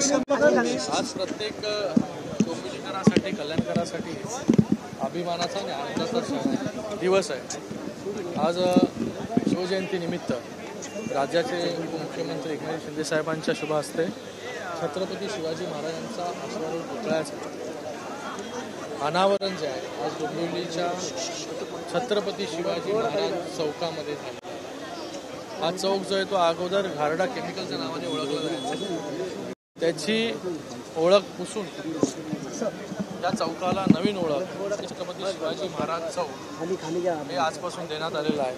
आज प्रत्येक डोंबिवलीकरांसाठी कल्याणकरांसाठी अभिमानाचा आणि आनंदाचा दिवस आहे। आज शिवजयंतीनिमित्त राज्याचे उपमुख्यमंत्री एकनाथ शिंदे साहेबांच्या शुभ हस्ते छत्रपती शिवाजी महाराजांचा अश्वारूढ पुतळ्याचं अनावरण जे आहे आज डोंबिवलीच्या छत्रपती शिवाजी महाराज चौकामध्ये झालं। हा चौक जो आहे तो अगोदर घारडा केमिकलच्या नावाने ओळखला जायचा। त्याची ओळख पुसून या चौकाला नवीन ओळख छत्रपती शिवाजी महाराज चौक हे आजपासून देण्यात आलेलं आहे।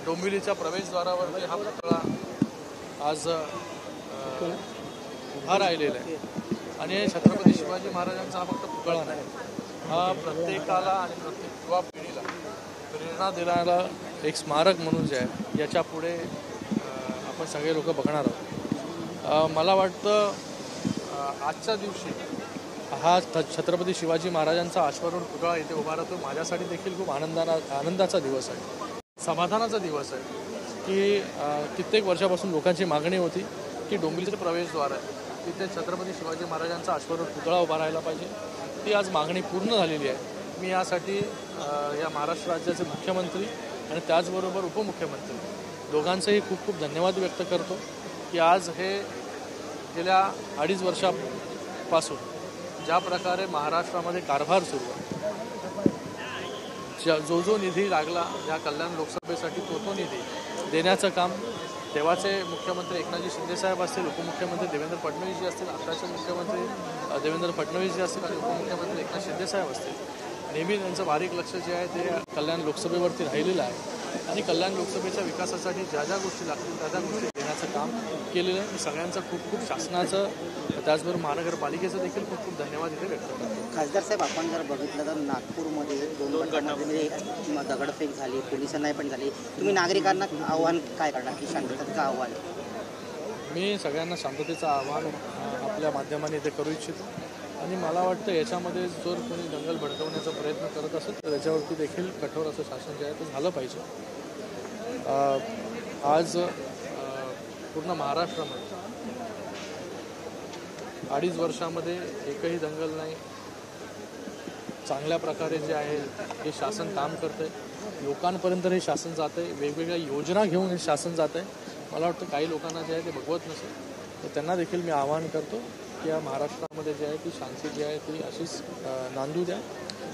डोंबिवलीच्या प्रवेशद्वारावरती हा पुतळा आज उभा राहिलेला आहे आणि छत्रपती शिवाजी महाराजांचा हा फक्त पुतळा नाही, हा प्रत्येकाला आणि प्रत्येक युवा पिढीला प्रेरणा देणारा एक स्मारक म्हणून जे आहे याच्या पुढे आपण सगळे लोक बघणार आहोत। मला वाटतं आजच्या दिवशी हा छत्रपती शिवाजी महाराजांचा अश्वारूढ पुतळा इथे उभा राहतो माझ्यासाठी देखील खूप आनंदाचा दिवस आहे, समाधानाचा दिवस आहे की कित्येक वर्षापासून लोकांची मागणी होती की डोंबिवलीचं प्रवेशद्वार आहे तिथे छत्रपती शिवाजी महाराजांचा अश्वारूढ पुतळा उभा राहायला पाहिजे। ती आज मागणी पूर्ण झालेली आहे। मी यासाठी या महाराष्ट्र राज्याचे मुख्यमंत्री आणि त्याचबरोबर उपमुख्यमंत्री दोघांचेही खूप खूप धन्यवाद व्यक्त करतो की आज हे गेल्या 2.5 वर्षापासून ज्या प्रकारे महाराष्ट्रामध्ये कारभार सुरू आहे, जो निधी लागला या कल्याण लोकसभेसाठी तो निधी देण्याचं काम तेव्हाचे मुख्यमंत्री एकनाथजी शिंदे साहेब असतील, उपमुख्यमंत्री देवेंद्र फडणवीसजी असतील, आताचे मुख्यमंत्री देवेंद्र फडणवीसजी असतील आणि उपमुख्यमंत्री एकनाथ शिंदे साहेब असतील, नेहमी त्यांचं बारीक लक्ष जे आहे ते कल्याण लोकसभेवरती राहिलेलं आहे आणि कल्याण लोकसभेच्या विकासासाठी ज्या ज्या गोष्टी लागतील त्या गोष्टी देण्याचं काम केलेलं आहे। मी सगळ्यांचं खूप खूप शासनाचं त्याचबरोबर महानगरपालिकेचं देखील खूप खूप धन्यवाद इथे व्यक्त करतो। खासदार साहेब, आपण जर बघितलं तर नागपूरमध्ये दोन गटामध्ये दगडफेक झाली, पोलिसांनाही पण झाली, तुम्ही नागरिकांना आव्हान काय करणार की शांततेचं आव्हान? मी सगळ्यांना शांततेचं आव्हान आपल्या माध्यमाने इथे करू इच्छितो आणि मला वाटतं याच्यामध्ये जर कोणी दंगल भडकवण्याचा प्रयत्न करत असेल तर त्याच्यावरती देखील कठोर असं शासन जे आहे ते झालं पाहिजे। आज पूर्ण महाराष्ट्रामध्ये 2.5 वर्षामध्ये एकही दंगल नाही, चांगल्या प्रकारे जे आहे हे शासन काम करतं आहे, लोकांपर्यंत हे शासन जातं आहे, वेगवेगळ्या योजना घेऊन हे शासन जातं आहे। मला वाटतं काही लोकांना जे आहे ते बघवत नसेल तर त्यांना देखील मी आवाहन करतो की या महाराष्ट्रामध्ये जे आहे ती शांती जी आहे ती अशीच नांदू द्या,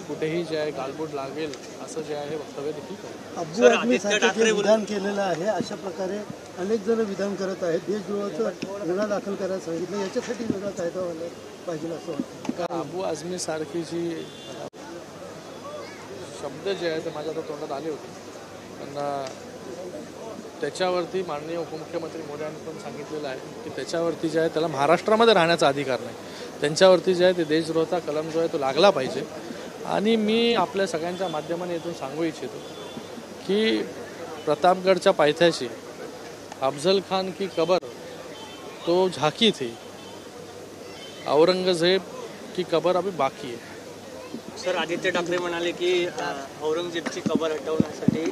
कुठेही जे आहे गालबोट लागेल असं जे आहे वक्तव्य देखील करेल। विधान केलेलं आहे, अशा प्रकारे अनेक जण विधान करत आहेत, देशद्रोहाचा गुन्हा दाखल करायला सांगितलं, याच्यासाठी वेगळा कायदा व्हायला पाहिजे असं वाटतं। अबू आझमी सारखी जी शब्द जे आहे ते माझ्या आता तोंडात आले होते पण त्याच्यावरती माननीय उपमुख्यमंत्री मोदयांनी पण सांगितलेलं आहे की त्याच्यावरती जे आहे त्याला महाराष्ट्रामध्ये राहण्याचा अधिकार नाही, त्यांच्यावरती जे आहे ते देशद्रोहाचा कलम जो आहे तो लागला पाहिजे। आणि मी आपल्या सगळ्यांच्या माध्यमाने इथून सांगू इच्छितो की प्रतापगडच्या पायथ्याशी अफजल खान की कबर तो झाकी थी, औरंगजेब की कबर अभी बाकी आहे। सर, आदित्य ठाकरे म्हणाले की औरंगजेबची कबर हटवण्यासाठी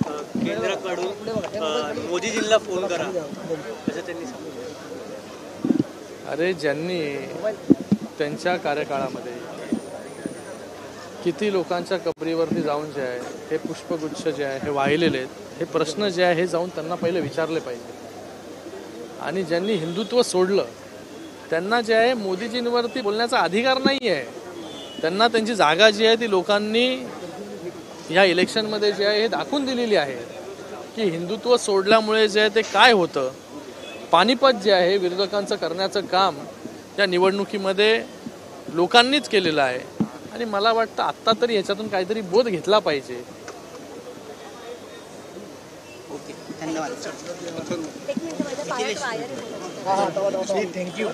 केंद्राकडून मोदीजींना फोन करा असं त्यांनी सांगितलं। अरे, ज्यांनी त्यांच्या कार्यकाळामध्ये किती लोकांच्या कबरीवरती जाऊन जे आहे हे पुष्पगुच्छ जे आहे हे वाहिलेले आहेत, हे प्रश्न जे आहे हे जाऊन त्यांना पहिले विचारले पाहिजे। आणि ज्यांनी हिंदुत्व सोडलं त्यांना जे आहे मोदीजींवरती बोलण्याचा अधिकार नाही आहे। त्यांना त्यांची जागा जी आहे ती लोकांनी ह्या इलेक्शनमध्ये जे आहे हे दाखवून दिलेली आहे की हिंदुत्व सोडल्यामुळे जे आहे ते काय होतं। पानिपत जे आहे विरोधकांचं करण्याचं काम या निवडणुकीमध्ये लोकांनीच केलेलं आहे आणि मला वाटतं आत्ता तरी याच्यातून काहीतरी बोध घेतला पाहिजे। ओके, धन्यवाद। थँक्यू।